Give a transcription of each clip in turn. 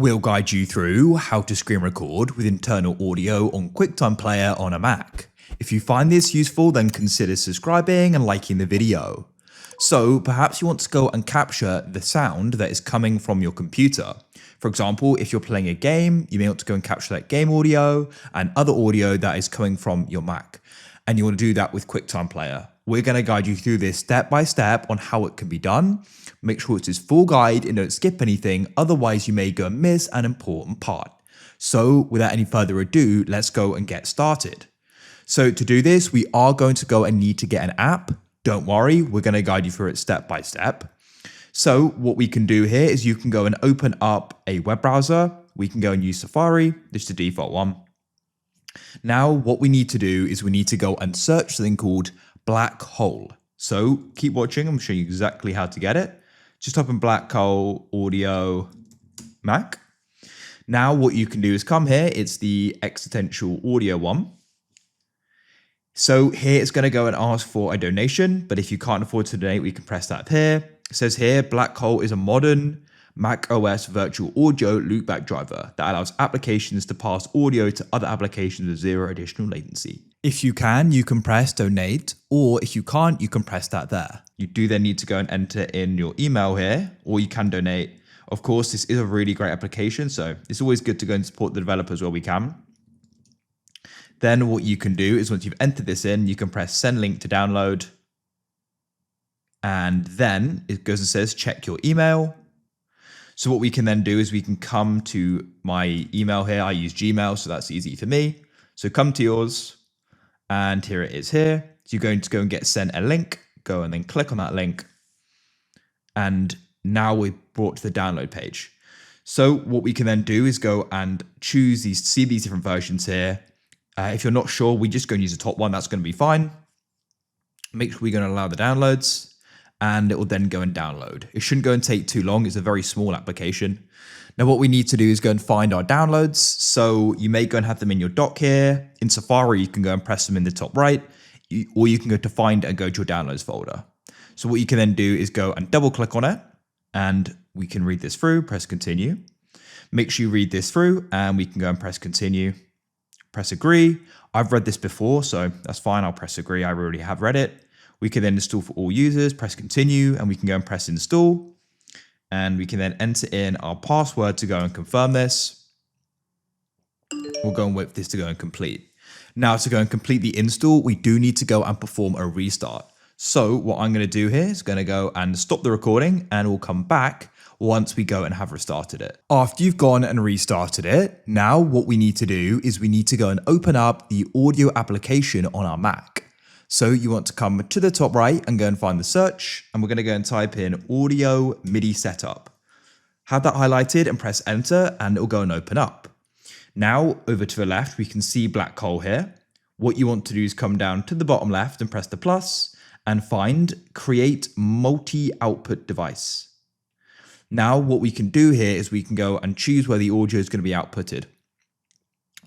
We'll guide you through how to screen record with internal audio on QuickTime Player on a Mac. If you find this useful, then consider subscribing and liking the video. So perhaps you want to go and capture the sound that is coming from your computer. For example, if you're playing a game, you may want to go and capture that game audio and other audio that is coming from your Mac. And you want to do that with QuickTime Player. We're going to guide you through this step by step on how it can be done. Make sure it's this full guide and don't skip anything, otherwise you may go and miss an important part. So without any further ado, let's go and get started. So to do this, we are going to go and need to get an app. Don't worry, we're going to guide you through it step by step. So what we can do here is you can go and open up a web browser. We can go and use Safari, this is the default one. Now what we need to do is we need to go and search something called black hole. So keep watching, I'm showing you exactly how to get it. Just type in black hole audio Mac. Now what you can do is come here, it's the existential audio one. So here it's going to go and ask for a donation, but if you can't afford to donate, we can press that here. It says here, Black Hole is a modern Mac OS virtual audio loopback driver that allows applications to pass audio to other applications with zero additional latency. If you can press donate, or if you can't, you can press that there. You do then need to go and enter in your email here, or you can donate. Of course, this is a really great application, so it's always good to go and support the developers where we can. Then what you can do is once you've entered this in, you can press send link to download. And then it goes and says, check your email. So what we can then do is we can come to my email here. I use Gmail, so that's easy for me. So come to yours and here it is here. So you're going to go and get sent a link, go and then click on that link. And now we're brought to the download page. So what we can then do is go and choose see these different versions here. If you're not sure, we just go and use the top one. That's going to be fine. Make sure we're going to allow the downloads and it will then go and download. It shouldn't go and take too long. It's a very small application. Now what we need to do is go and find our downloads. So you may go and have them in your dock here. In Safari, you can go and press them in the top right, or you can go to find and go to your downloads folder. So what you can then do is go and double click on it and we can read this through, press continue. Make sure you read this through and we can go and press continue. Press agree. I've read this before, so that's fine. I'll press agree. I already have read it. We can then install for all users, press continue, and we can go and press install. And we can then enter in our password to go and confirm this. We'll go and wait for this to go and complete. Now to go and complete the install, we do need to go and perform a restart. So what I'm going to do here is going to go and stop the recording and we'll come back once we go and have restarted it. After you've gone and restarted it, now what we need to do is we need to go and open up the audio application on our Mac. So you want to come to the top right and go and find the search, and we're going to go and type in audio MIDI setup. Have that highlighted and press enter and it'll go and open up. Now over to the left, we can see black hole here. What you want to do is come down to the bottom left and press the plus and find create multi-output device. Now what we can do here is we can go and choose where the audio is going to be outputted.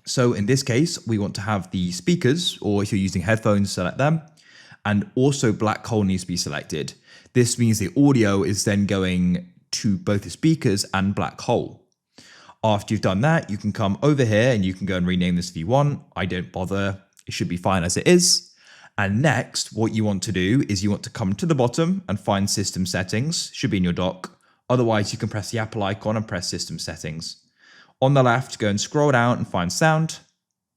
So in this case, we want to have the speakers, or if you're using headphones, select them. And also black hole needs to be selected. This means the audio is then going to both the speakers and black hole. After you've done that, you can come over here and you can go and rename this if you want. I don't bother. It should be fine as it is. And next, what you want to do is you want to come to the bottom and find system settings. Should be in your dock. Otherwise, you can press the Apple icon and press system settings. On the left, go and scroll down and find sound,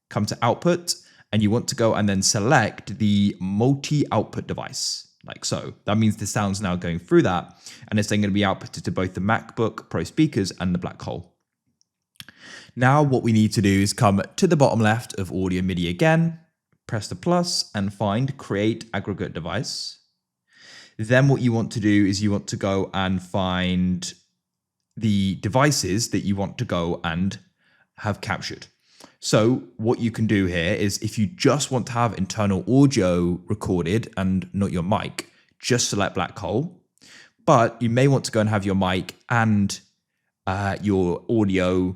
come to output, and you want to go and then select the multi-output device, like so. That means the sound's now going through that, and it's then going to be outputted to both the MacBook Pro speakers and the black hole. Now what we need to do is come to the bottom left of audio MIDI again, press the plus and find create aggregate device. Then what you want to do is you want to go and find the devices that you want to go and have captured. So what you can do here is if you just want to have internal audio recorded and not your mic, just select black hole. But you may want to go and have your mic and your audio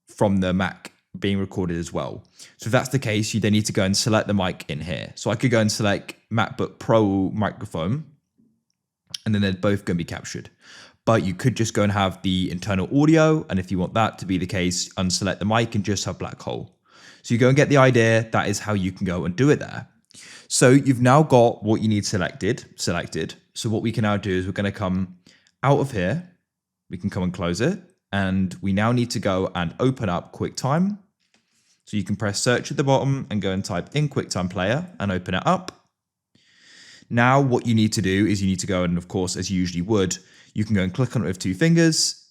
from the Mac being recorded as well. So if that's the case, you then need to go and select the mic in here. So I could go and select MacBook Pro microphone, and then they're both going to be captured. but you could just go and have the internal audio. And if you want that to be the case, unselect the mic and just have black hole. So you go and get the idea. That is how you can go and do it there. So you've now got what you need selected. So what we can now do is we're going to come out of here. We can come and close it. And we now need to go and open up QuickTime. So you can press search at the bottom and go and type in QuickTime Player and open it up. Now what you need to do is you need to go and, of course, as you usually would, you can go and click on it with 2 fingers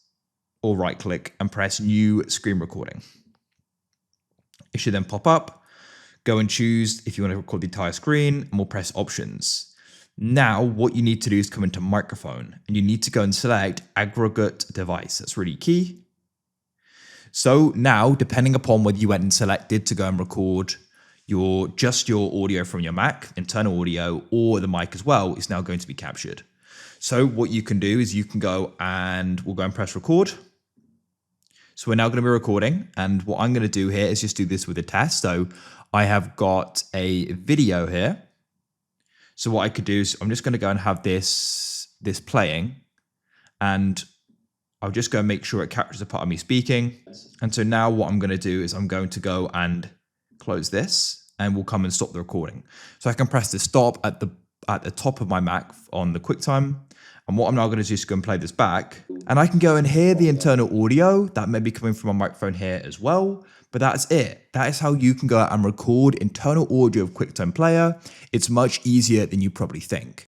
or right click and press new screen recording. It should then pop up. Go and choose if you want to record the entire screen, and we'll press options. Now what you need to do is come into microphone and you need to go and select aggregate device. That's really key. So now, depending upon whether you went and selected to go and record just your audio from your Mac, internal audio, or the mic as well, is now going to be captured. So what you can do is you can go and we'll go and press record. So we're now going to be recording, and what I'm going to do here is just do this with a test. So I have got a video here. So what I could do is I'm just going to go and have this playing, and I'll just go and make sure it captures a part of me speaking. And so now what I'm going to do is I'm going to go and close this, and we'll come and stop the recording. So I can press the stop at the top of my Mac on the QuickTime. And what I'm now going to do is go and play this back, and I can go and hear the internal audio that may be coming from my microphone here as well. But that's it. That is how you can go out and record internal audio of QuickTime Player. It's much easier than you probably think.